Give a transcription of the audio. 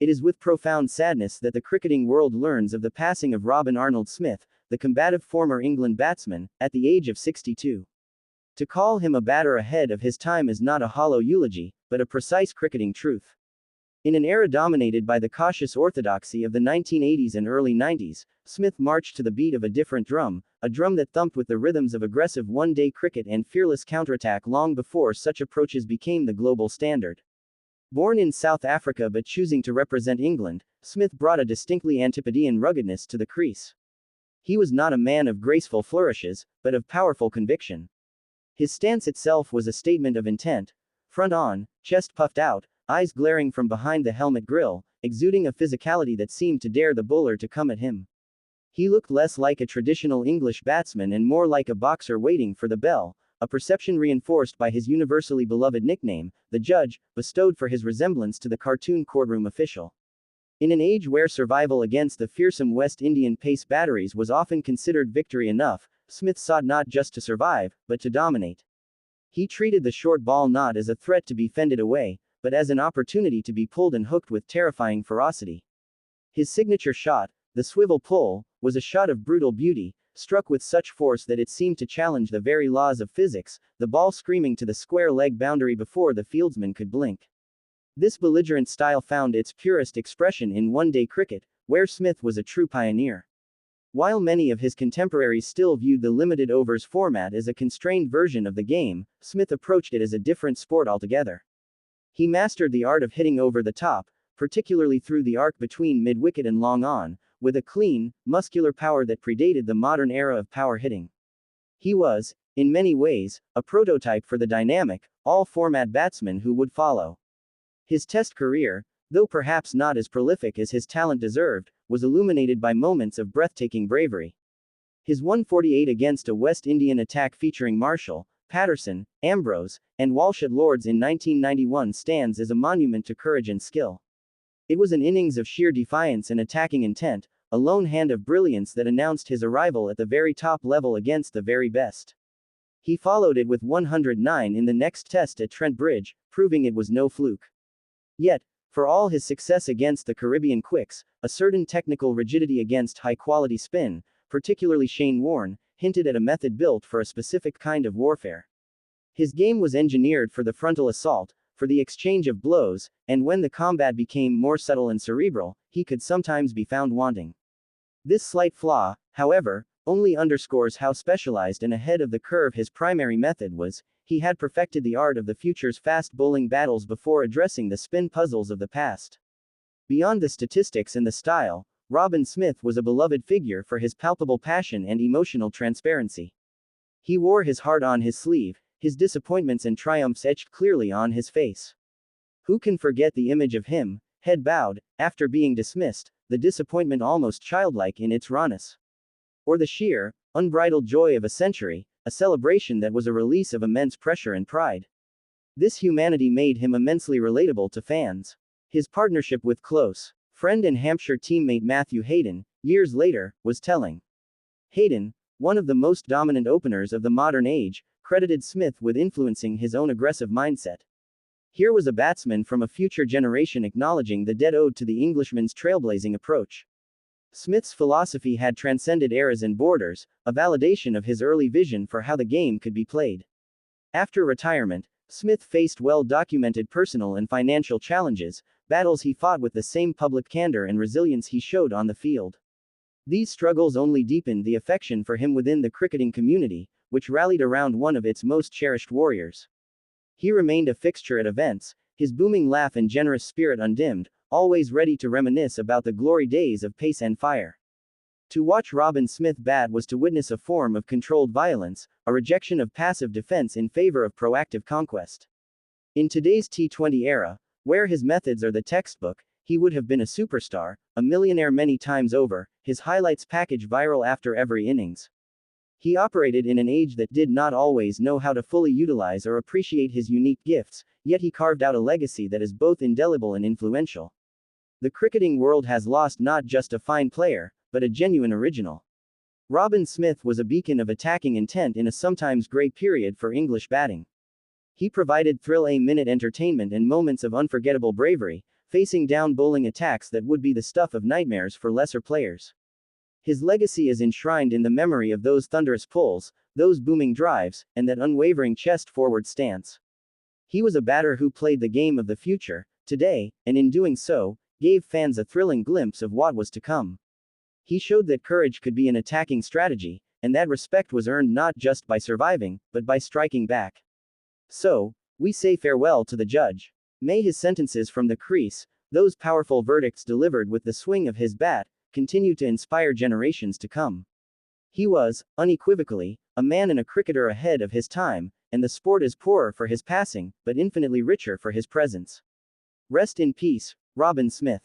It is with profound sadness that the cricketing world learns of the passing of Robin Arnold Smith, the combative former England batsman, at the age of 62. To call him a batter ahead of his time is not a hollow eulogy, but a precise cricketing truth. In an era dominated by the cautious orthodoxy of the 1980s and early 90s, Smith marched to the beat of a different drum, a drum that thumped with the rhythms of aggressive one-day cricket and fearless counterattack long before such approaches became the global standard. Born in South Africa but choosing to represent England, Smith brought a distinctly Antipodean ruggedness to the crease. He was not a man of graceful flourishes, but of powerful conviction. His stance itself was a statement of intent, front on, chest puffed out, eyes glaring from behind the helmet grill, exuding a physicality that seemed to dare the bowler to come at him. He looked less like a traditional English batsman and more like a boxer waiting for the bell, a perception reinforced by his universally beloved nickname, the Judge, bestowed for his resemblance to the cartoon courtroom official. In an age where survival against the fearsome West Indian pace batteries was often considered victory enough, Smith sought not just to survive, but to dominate. He treated the short ball not as a threat to be fended away, but as an opportunity to be pulled and hooked with terrifying ferocity. His signature shot, the swivel pull, was a shot of brutal beauty, struck with such force that it seemed to challenge the very laws of physics, the ball screaming to the square leg boundary before the fieldsman could blink. This belligerent style found its purest expression in one-day cricket, where Smith was a true pioneer. While many of his contemporaries still viewed the limited overs format as a constrained version of the game, Smith approached it as a different sport altogether. He mastered the art of hitting over the top, particularly through the arc between mid-wicket and long on, with a clean, muscular power that predated the modern era of power hitting. He was, in many ways, a prototype for the dynamic, all-format batsman who would follow. His Test career, though perhaps not as prolific as his talent deserved, was illuminated by moments of breathtaking bravery. His 148 against a West Indian attack featuring Marshall, Patterson, Ambrose, and Walsh at Lord's in 1991 stands as a monument to courage and skill. It was an innings of sheer defiance and attacking intent, a lone hand of brilliance that announced his arrival at the very top level against the very best. He followed it with 109 in the next Test at Trent Bridge, proving it was no fluke. Yet, for all his success against the Caribbean quicks, a certain technical rigidity against high-quality spin, particularly Shane Warne, hinted at a method built for a specific kind of warfare. His game was engineered for the frontal assault, for the exchange of blows, and when the combat became more subtle and cerebral, he could sometimes be found wanting. This slight flaw, however, only underscores how specialized and ahead of the curve his primary method was. He had perfected the art of the future's fast bowling battles before addressing the spin puzzles of the past. Beyond the statistics and the style, Robin Smith was a beloved figure for his palpable passion and emotional transparency. He wore his heart on his sleeve, his disappointments and triumphs etched clearly on his face. Who can forget the image of him, head bowed, after being dismissed, the disappointment almost childlike in its rawness? Or the sheer, unbridled joy of a century, a celebration that was a release of immense pressure and pride. This humanity made him immensely relatable to fans. His partnership with close friend and Hampshire teammate Matthew Hayden, years later, was telling. Hayden, one of the most dominant openers of the modern age, credited Smith with influencing his own aggressive mindset. Here was a batsman from a future generation acknowledging the debt owed to the Englishman's trailblazing approach. Smith's philosophy had transcended eras and borders, a validation of his early vision for how the game could be played. After retirement, Smith faced well-documented personal and financial challenges, battles he fought with the same public candor and resilience he showed on the field. These struggles only deepened the affection for him within the cricketing community, which rallied around one of its most cherished warriors. He remained a fixture at events, his booming laugh and generous spirit undimmed, always ready to reminisce about the glory days of pace and fire. To watch Robin Smith bat was to witness a form of controlled violence, a rejection of passive defense in favor of proactive conquest. In today's T20 era, where his methods are the textbook, he would have been a superstar, a millionaire many times over, his highlights package viral after every innings. He operated in an age that did not always know how to fully utilize or appreciate his unique gifts, yet he carved out a legacy that is both indelible and influential. The cricketing world has lost not just a fine player, but a genuine original. Robin Smith was a beacon of attacking intent in a sometimes grey period for English batting. He provided thrill-a-minute entertainment and moments of unforgettable bravery, facing down bowling attacks that would be the stuff of nightmares for lesser players. His legacy is enshrined in the memory of those thunderous pulls, those booming drives, and that unwavering chest-forward stance. He was a batter who played the game of the future, today, and in doing so, gave fans a thrilling glimpse of what was to come. He showed that courage could be an attacking strategy, and that respect was earned not just by surviving, but by striking back. So, we say farewell to the judge. May his sentences from the crease, those powerful verdicts delivered with the swing of his bat, continue to inspire generations to come. He was, unequivocally, a man and a cricketer ahead of his time, and the sport is poorer for his passing, but infinitely richer for his presence. Rest in peace, Robin Smith.